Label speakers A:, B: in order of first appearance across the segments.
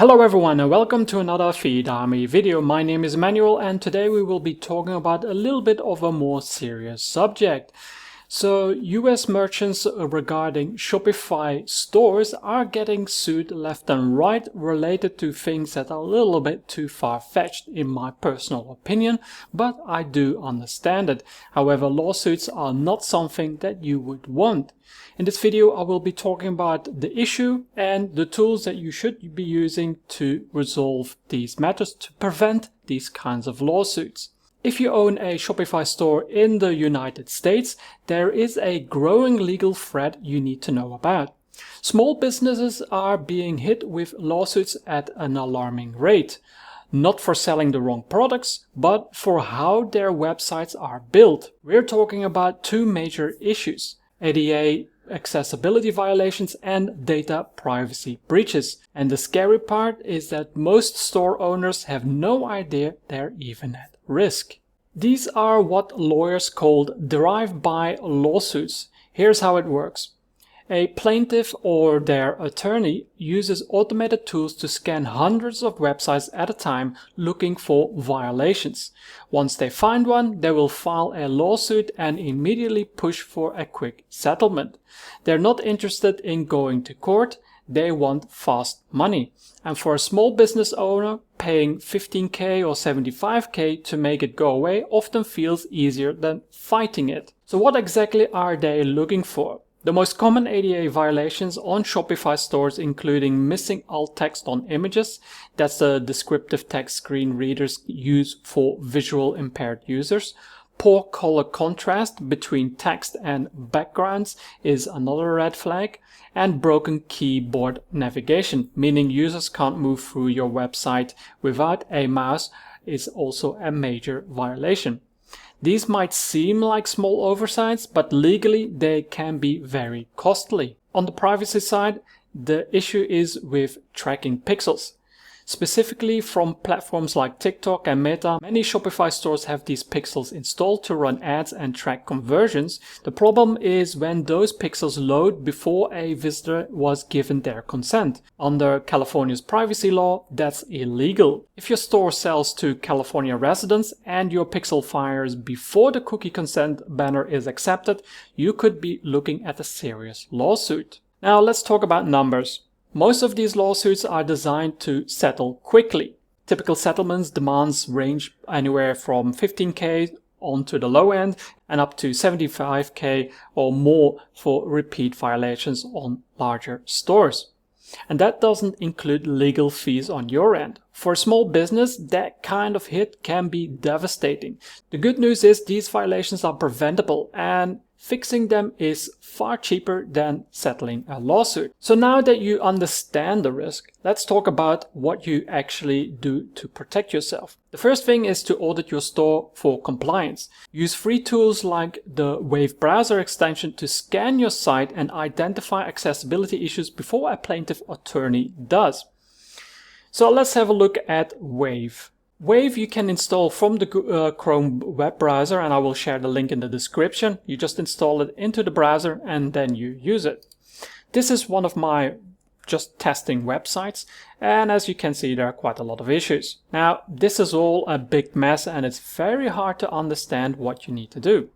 A: Hello everyone and welcome to another Feed Army video. My name is Emmanuel and today we will be talking about a little bit of a more serious subject. So US merchants regarding Shopify stores are getting sued left and right related to things that are a little bit too far-fetched in my personal opinion, but I do understand it. However, lawsuits are not something that you would want. In this video, I will be talking about the issue and the tools that you should be using to resolve these matters to prevent these kinds of lawsuits. If you own a Shopify store in the United States, there is a growing legal threat you need to know about. Small businesses are being hit with lawsuits at an alarming rate, not for selling the wrong products, but for how their websites are built. We're talking about two major issues: ADA accessibility violations and data privacy breaches. And the scary part is that most store owners have no idea they're even at risk. These are what lawyers call drive-by lawsuits. Here's how it works. A plaintiff or their attorney uses automated tools to scan hundreds of websites at a time looking for violations. Once they find one, they will file a lawsuit and immediately push for a quick settlement. They're not interested in going to court. They want fast money. And for a small business owner, paying $15,000 or $75,000 to make it go away often feels easier than fighting it. So what exactly are they looking for? The most common ADA violations on Shopify stores including missing alt text on images, that's the descriptive text screen readers use for visual impaired users. Poor color contrast between text and backgrounds is another red flag. And broken keyboard navigation, meaning users can't move through your website without a mouse, is also a major violation. These might seem like small oversights, but legally they can be very costly. On the privacy side, the issue is with tracking pixels. Specifically from platforms like TikTok and Meta, many Shopify stores have these pixels installed to run ads and track conversions. The problem is when those pixels load before a visitor was given their consent. Under California's privacy law, that's illegal. If your store sells to California residents and your pixel fires before the cookie consent banner is accepted, you could be looking at a serious lawsuit. Now let's talk about numbers. Most of these lawsuits are designed to settle quickly. Typical settlements demands range anywhere from $15,000 on to the low end and up to $75,000 or more for repeat violations on larger stores. And that doesn't include legal fees on your end. For a small business, that kind of hit can be devastating. The good news is these violations are preventable and fixing them is far cheaper than settling a lawsuit. So now that you understand the risk, let's talk about what you actually do to protect yourself. The first thing is to audit your store for compliance. Use free tools like the Wave browser extension to scan your site and identify accessibility issues before a plaintiff attorney does. So let's have a look at Wave. Wave you can install from the Chrome web browser, and I will share the link in the description. You just install it into the browser and then you use it. This is one of my just testing websites, and as you can see there are quite a lot of issues. Now this is all a big mess and it's very hard to understand what you need to do.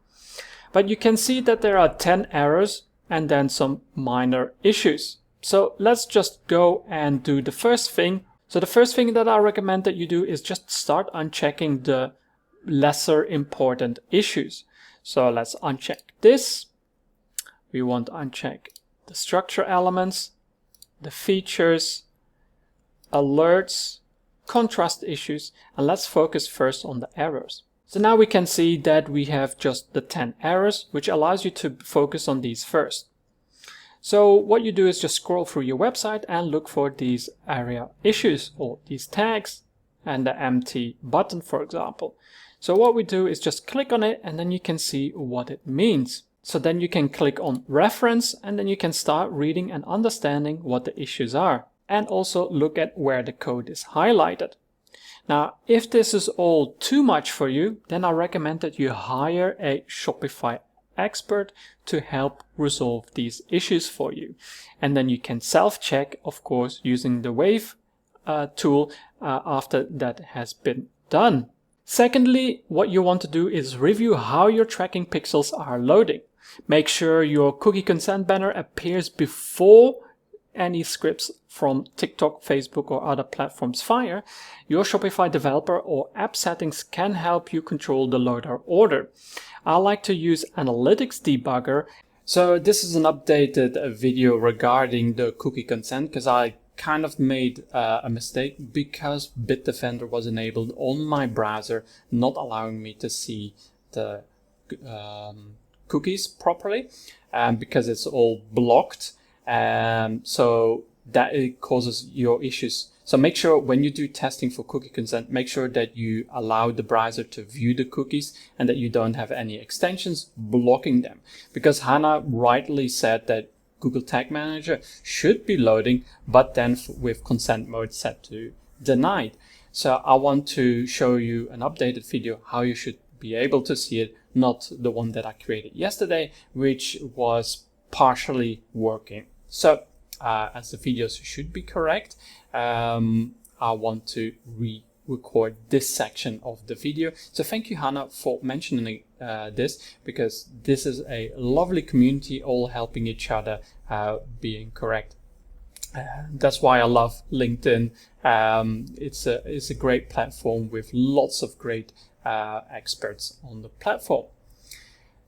A: But you can see that there are 10 errors and then some minor issues. So let's just go and do the first thing. So the first thing that I recommend that you do is just start unchecking the lesser important issues. So let's uncheck this. We want to uncheck the structure elements, the features, alerts, contrast issues, and let's focus first on the errors. So now we can see that we have just the 10 errors, which allows you to focus on these first. So what you do is just scroll through your website and look for these area issues or these tags and the empty button, for example. So what we do is just click on it and then you can see what it means. So then you can click on reference and then you can start reading and understanding what the issues are and also look at where the code is highlighted. Now, if this is all too much for you, then I recommend that you hire a Shopify expert to help resolve these issues for you. And then you can self-check, of course, using the Wave tool after that has been done. Secondly, what you want to do is review how your tracking pixels are loading. Make sure your cookie consent banner appears before any scripts from TikTok, Facebook, or other platforms fire. Your Shopify developer or app settings can help you control the loader order. I like to use Analytics Debugger. So this is an updated video regarding the cookie consent because I kind of made a mistake because Bitdefender was enabled on my browser, not allowing me to see the cookies properly because it's all blocked. So that it causes your issues. So make sure when you do testing for cookie consent, make sure that you allow the browser to view the cookies and that you don't have any extensions blocking them. Because Hannah rightly said that Google Tag Manager should be loading, but then with consent mode set to denied. So I want to show you an updated video how you should be able to see it, not the one that I created yesterday, which was partially working. So as the videos should be correct, I want to re-record this section of the video. So thank you, Hannah, for mentioning this, because this is a lovely community, all helping each other being correct. That's why I love LinkedIn. It's a great platform with lots of great experts on the platform.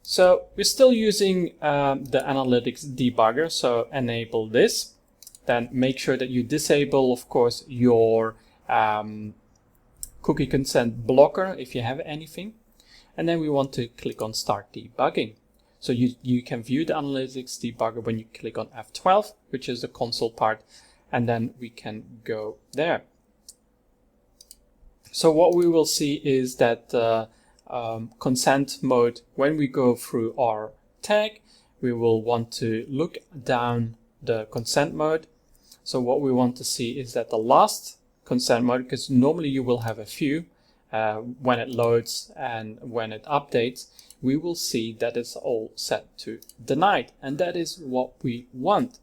A: So we're still using the Analytics Debugger, so enable this. Then make sure that you disable, of course, your cookie consent blocker if you have anything. And then we want to click on Start Debugging. So you can view the Analytics Debugger when you click on F12, which is the console part, and then we can go there. So what we will see is that consent mode, when we go through our tag, we will want to look down the consent mode. So what we want to see is that the last consent mode, because normally you will have a few when it loads and when it updates, we will see that it's all set to denied, and that is what we want.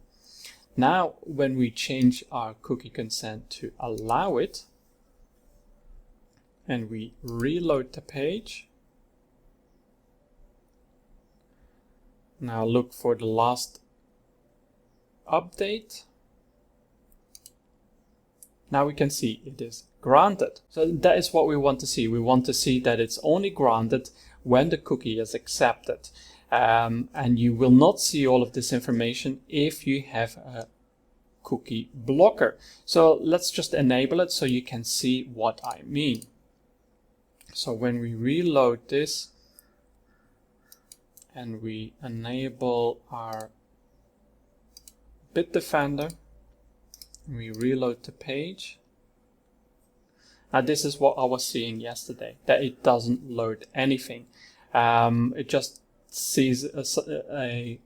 A: Now when we change our cookie consent to allow it, and we reload the page. Now look for the last update. Now we can see it is granted. So that is what we want to see. We want to see that it's only granted when the cookie is accepted. And you will not see all of this information if you have a cookie blocker. So let's just enable it so you can see what I mean. So when we reload this and we enable our Bitdefender, we reload the page. Now this is what I was seeing yesterday, that it doesn't load anything. It just sees a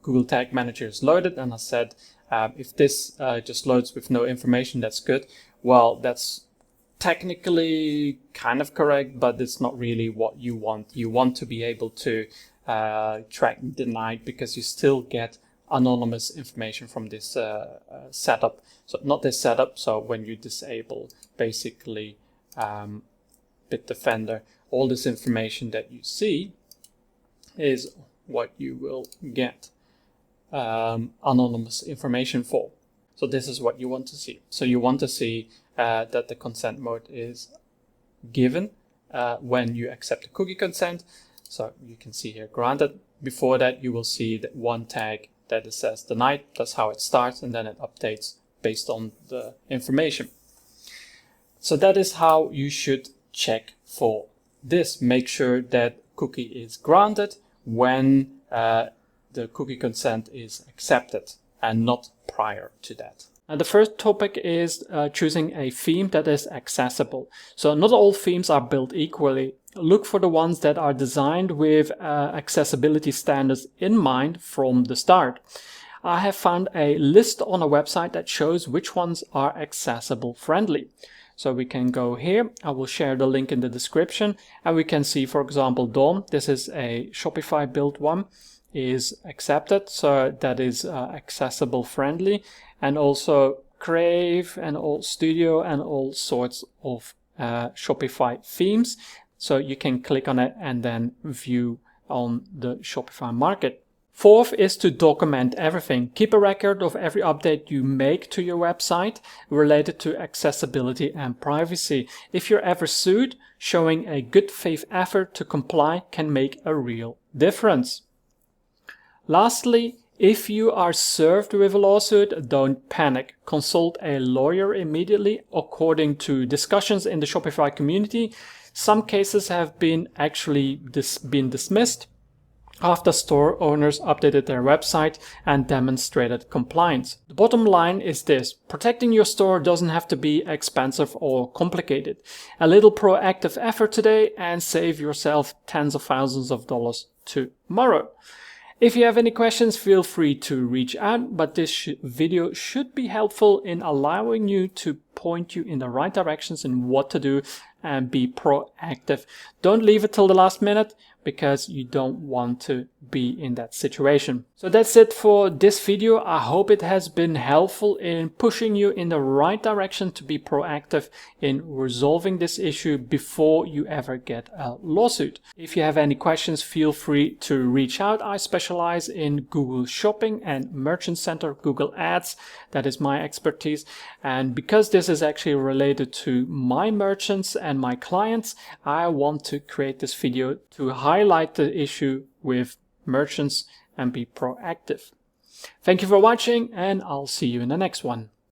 A: Google Tag Manager is loaded, and I said, if this just loads with no information, that's good. Well, that's technically kind of correct, but it's not really what you want. You want to be able to track denied, because you still get anonymous information from this setup. So not this setup, so when you disable basically Bitdefender, all this information that you see is what you will get anonymous information for. So this is what you want to see. So you want to see that the consent mode is given when you accept the cookie consent. So you can see here granted. Before that, you will see that one tag that it says denied. That's how it starts, and then it updates based on the information. So that is how you should check for this. Make sure that cookie is granted when the cookie consent is accepted and not prior to that. And the first topic is choosing a theme that is accessible. So not all themes are built equally. Look for the ones that are designed with accessibility standards in mind from the start. I have found a list on a website that shows which ones are accessible friendly. So we can go here. I will share the link in the description, and we can see, for example, Dawn. This is a Shopify built one, is accepted. So that is accessible friendly. And also Crave and all Studio and all sorts of Shopify themes. So you can click on it and then view on the Shopify market. Fourth is to document everything. Keep a record of every update you make to your website related to accessibility and privacy. If you're ever sued, showing a good faith effort to comply can make a real difference. Lastly, if you are served with a lawsuit, don't panic. Consult a lawyer immediately. According to discussions in the Shopify community, some cases have been dismissed after store owners updated their website and demonstrated compliance. The bottom line is this: protecting your store doesn't have to be expensive or complicated. A little proactive effort today and save yourself tens of thousands of dollars tomorrow. If you have any questions, feel free to reach out, but this video should be helpful in allowing you to point you in the right directions in what to do and be proactive. Don't leave it till the last minute, because you don't want to be in that situation. So that's it for this video. I hope it has been helpful in pushing you in the right direction to be proactive in resolving this issue before you ever get a lawsuit. If you have any questions, feel free to reach out. I specialize in Google Shopping and Merchant Center, Google Ads. That is my expertise. And because this is actually related to my merchants and my clients, I want to create this video to highlight the issue with merchants and be proactive. Thank you for watching, and I'll see you in the next one.